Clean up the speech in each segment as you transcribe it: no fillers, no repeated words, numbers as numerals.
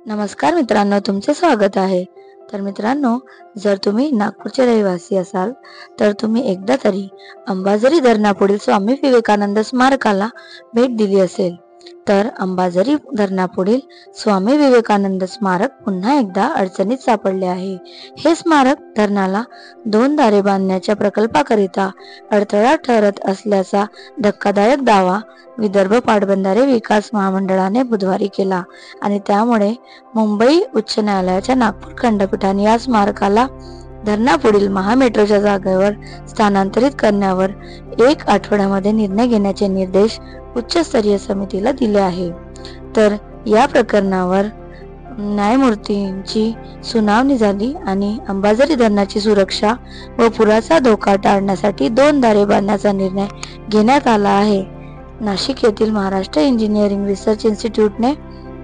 नमस्कार मित्रांनो, तुमचे स्वागत आहे. तर मित्रांनो, जर तुम्ही नागपूरचे रहिवासी असाल तर तुम्ही एकदा तरी अंबाझरी धरणापुढील स्वामी विवेकानंद स्मारकाला भेट दिली असेल. तर अंबाझरी धरणापुढील स्वामी विवेकानंद स्मारक पुन्हा एकदा अडचणीत सापडले आहे. हे स्मारक धरणाला 2 दारे बांधण्याच्या प्रकल्पाकरिता अडथळा ठरत असल्याचा धक्कादायक दावा विदर्भ पाटबंधारे विकास महामंडळाने बुधवारी केला आणि त्यामुळे मुंबई उच्च न्यायालयाच्या नागपूर खंडपीठाने या स्मारकाला धरणापुढील महामेट्रोच्या जागेवर स्थानांतरित करण्यावर 1 आठवड्यामध्ये निर्णय घेण्याचे निर्देश उच्चस्तरीय समितीला दिले आहे. तर या प्रकरणावर न्यायमूर्तींची सुनावणी झाली आणि अंबाझरी धरणाची सुरक्षा व पुराचा धोका टाळण्यासाठी 2 दारे बांधण्याचा निर्णय घेण्यात आला आहे. नाशिक येथील महाराष्ट्र इंजिनिअरिंग रिसर्च इन्स्टिट्यूटने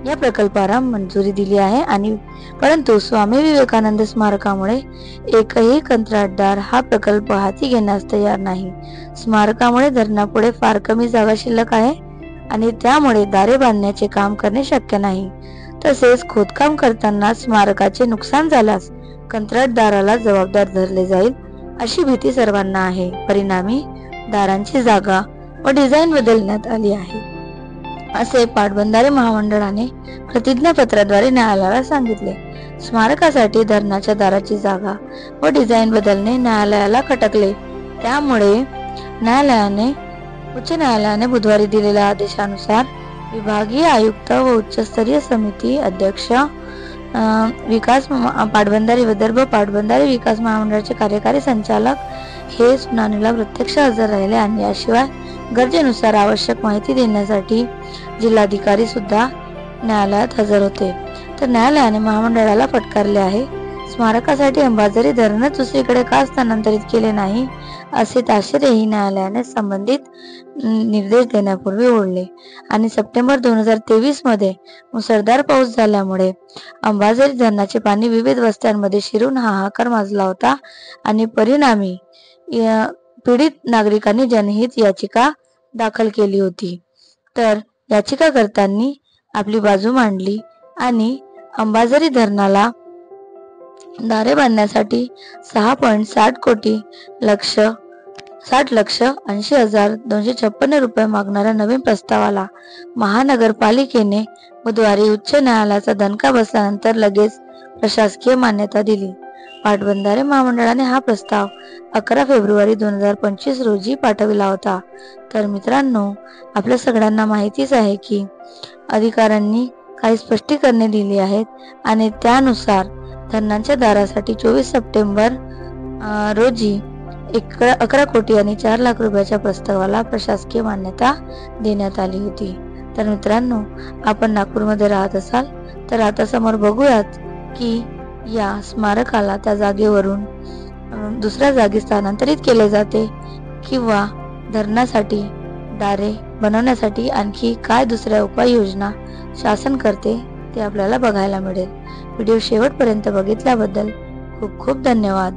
या प्रकल्पाला मंजुरी दिली आहे आणि परंतु स्वामी विवेकानंद स्मारकामुळे एकही कंत्राटदार हा प्रकल्प हाती घेण्यास तयार नाही. स्मारकामुळे धरणापुढे फार कमी जागा शिल्लक आहे आणि त्यामुळे दारे बांधण्याचे काम करणे शक्य नाही. तसेच खोदकाम करताना स्मारकाचे नुकसान झाल्यास कंत्राटदाराला जबाबदार धरले जाईल अशी भीती सर्वांना आहे. परिणामी दारांची जागा व डिझाईन बदलण्यात आली आहे असे पाटबंधारे महामंडळाने प्रतिज्ञापत्राद्वारे न्यायालयाला सांगितले. स्मारकासाठी धरणाच्या दाराची जागा व डिझाईन बदलणे न्यायालयाला खटकले. त्यामुळे उच्च न्यायालयाने बुधवारी दिलेल्या आदेशानुसार विभागीय आयुक्त व उच्चस्तरीय समिती अध्यक्ष पाटबंधारे विदर्भ पाटबंधारे विकास महामंडळाचे कार्यकारी संचालक हे सुनावणीला प्रत्यक्ष हजर राहिले आणि याशिवाय गरजेनुसार आवश्यक माहिती देण्यासाठी जिल्हाधिकारी सुद्धा न्यायालयात हजर होते. तर न्यायालयाने महामंडळाला फटकारले आहे. स्मारकासाठी अंबाझरी धरणच दुसरीकडे का स्थानांतरित केले नाही असे ताशेरेही न्यायालयाने संबंधित निर्देश देण्यापूर्वी ओढले आणि सप्टेंबर 2023 मध्ये मुसळधार पाऊस झाल्यामुळे अंबाझरी धरणाचे पाणी विविध वस्त्यांमध्ये शिरून हाहाकार माजला होता आणि परिणामी पीडित नागरिकांनी जनहित याचिका दाखल केली होती. तर याचिकाकर्त्यांनी आपली बाजू मांडली आणि अंबाझरी धरणाला दारे बांधण्यासाठी 6.60 रुपये मागणाऱ्या नवीन प्रस्तावाला महानगरपालिकेने बुधवारी उच्च न्यायालयाचा दणका बसल्यानंतर लगेच प्रशासकीय मान्यता दिली. पाटबंधारे महामंडळाने हा प्रस्ताव 11 फेब्रुवारी 2025 रोजी पाठविला होता. तर मित्रांनो, आपल्या सगळ्यांना माहितीच आहे की अधिकाऱ्यांनी काही स्पष्टीकरणे दिली आहेत आणि त्यानुसार धरणांच्या दारासाठी 24 सप्टेंबर रोजी 11 कोटी आणि 4 लाख रुपयाच्या प्रस्तावाला प्रशासकीय मान्यता देण्यात आली होती. तर मित्रांनो, आपण नागपूरमध्ये राहत असाल तर आता समोर बघूयात की या स्मारकाला त्या जागेवरून दुसऱ्या जागी स्थानांतरित केले जाते किंवा धरणासाठी दारे बनवण्यासाठी आणखी काय दुसऱ्या उपाययोजना शासन करते ते आपल्याला बघायला मिळेल. व्हिडिओ शेवटपर्यंत बघितल्याबद्दल खूप खूप धन्यवाद.